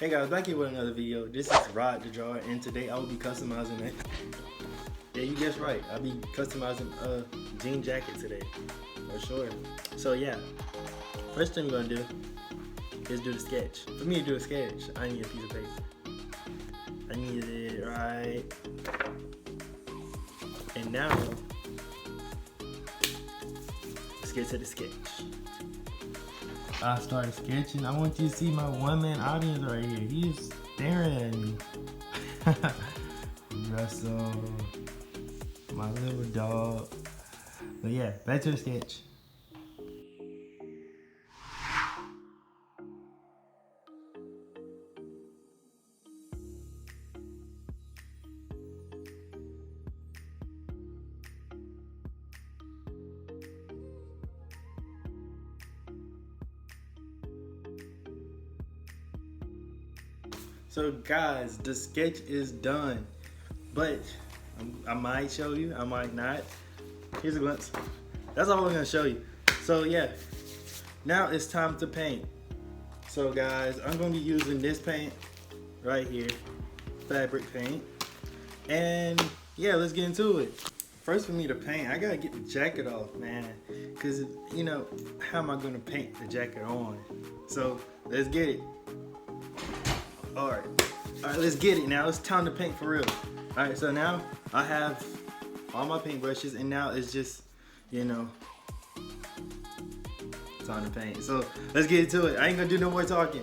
Hey guys, back here with another video. This is Rod the Drawer, and today I will be customizing it. Yeah, you guessed right. I'll be customizing a jean jacket today, for sure. So yeah, first thing we're gonna do is do the sketch. For me to do a sketch, I need a piece of paper. I need it right. And now, let's get to the sketch. I started sketching. I want you to see my one-man audience right here. He's staring at me. Russell, my little dog. But yeah, back to the sketch. So guys, the sketch is done, but I might show you, I might not. Here's a glimpse. That's all I'm gonna show you. So yeah, now it's time to paint. So guys, I'm gonna be using this paint right here, fabric paint. And yeah, let's get into it. First for me to paint, I gotta get the jacket off, man. Cause you know, how am I gonna paint the jacket on? So let's get it. All right, let's get it now. It's time to paint for real. All right, so now I have all my paint brushes, and now it's just, you know, time to paint. So let's get into it. I ain't gonna do no more talking.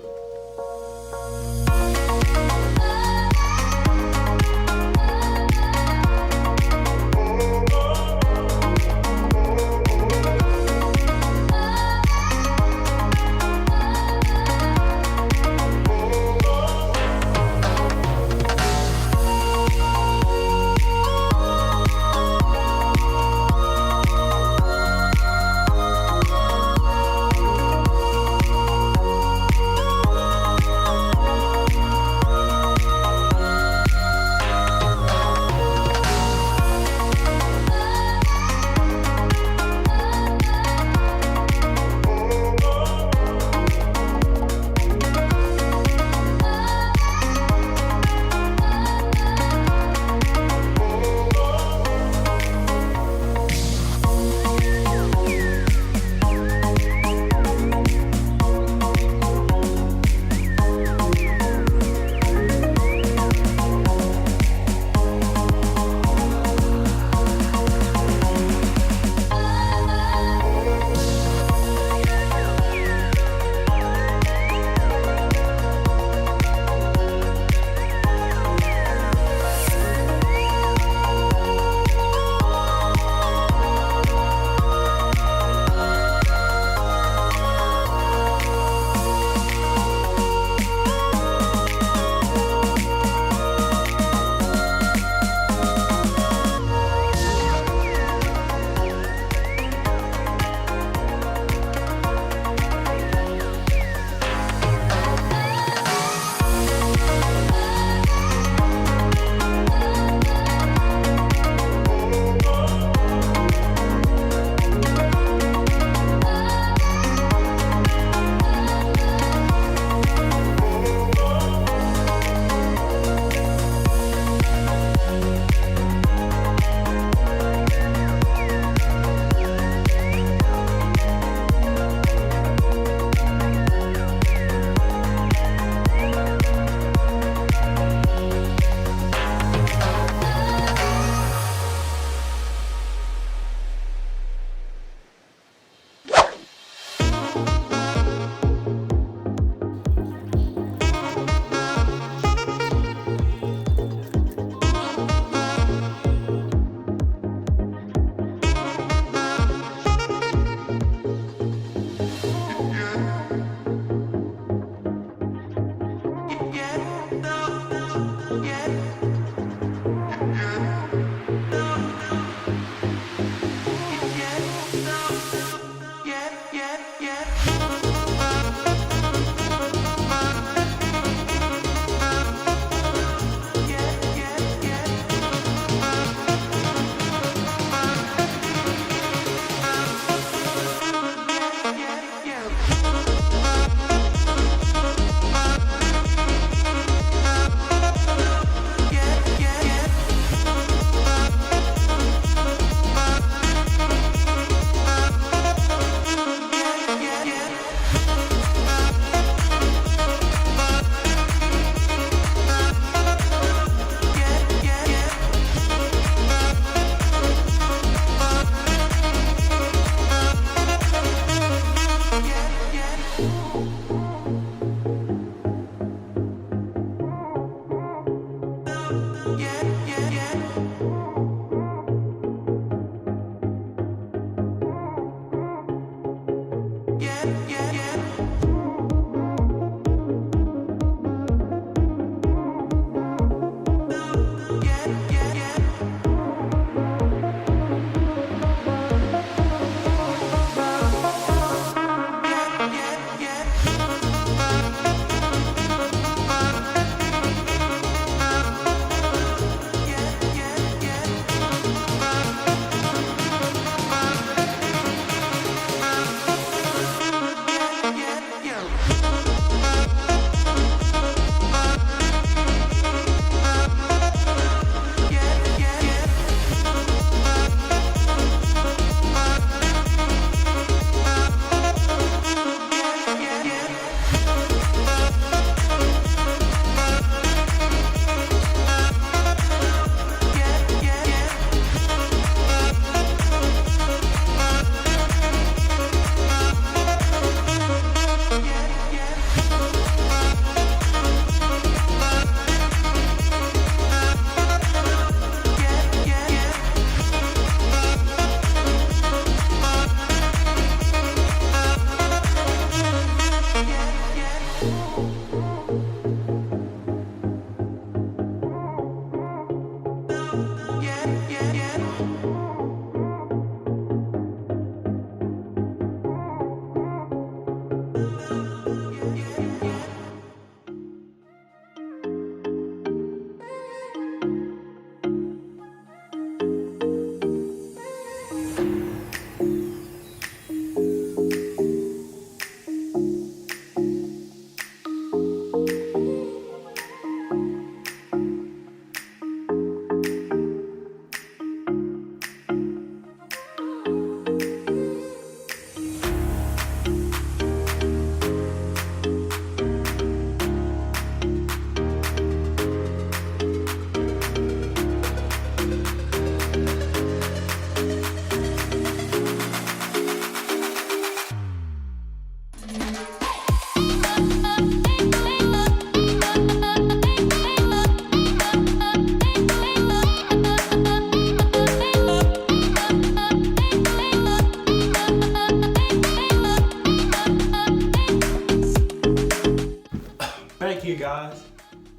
back here, guys,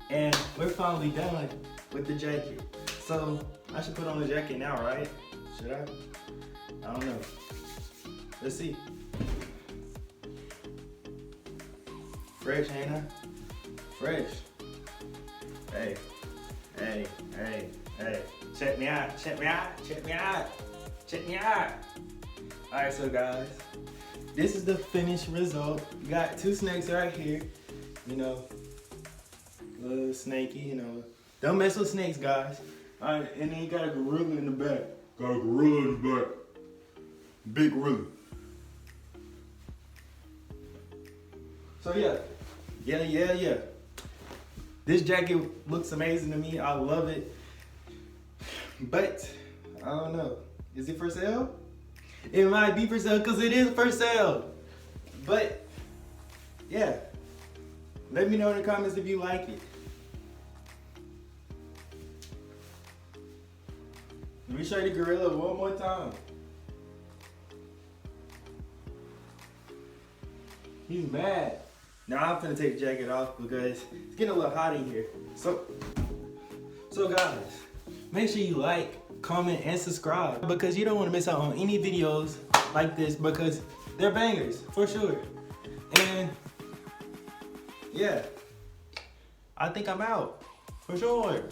and we're finally done with the jacket. So I should put on the jacket now, right? Should I? I don't know. Let's see. Fresh, ain't I? Fresh. Hey, hey, hey, hey. Check me out, check me out, check me out, check me out. All right, so guys, this is the finished result. You got 2 snakes right here. You know, a little snaky, you know. Don't mess with snakes, guys. All right, and then you got a gorilla in the back. Got a gorilla in the back. Big gorilla. So yeah. This jacket looks amazing to me. I love it. But, I don't know. Is it for sale? It might be for sale because it is for sale. But, yeah. Let me know in the comments if you like it. Let me show you the gorilla one more time. He's mad. Now I'm finna take the jacket off because it's getting a little hot in here. So guys, make sure you like, comment, and subscribe because you don't want to miss out on any videos like this because they're bangers for sure. And yeah, I think I'm out for sure.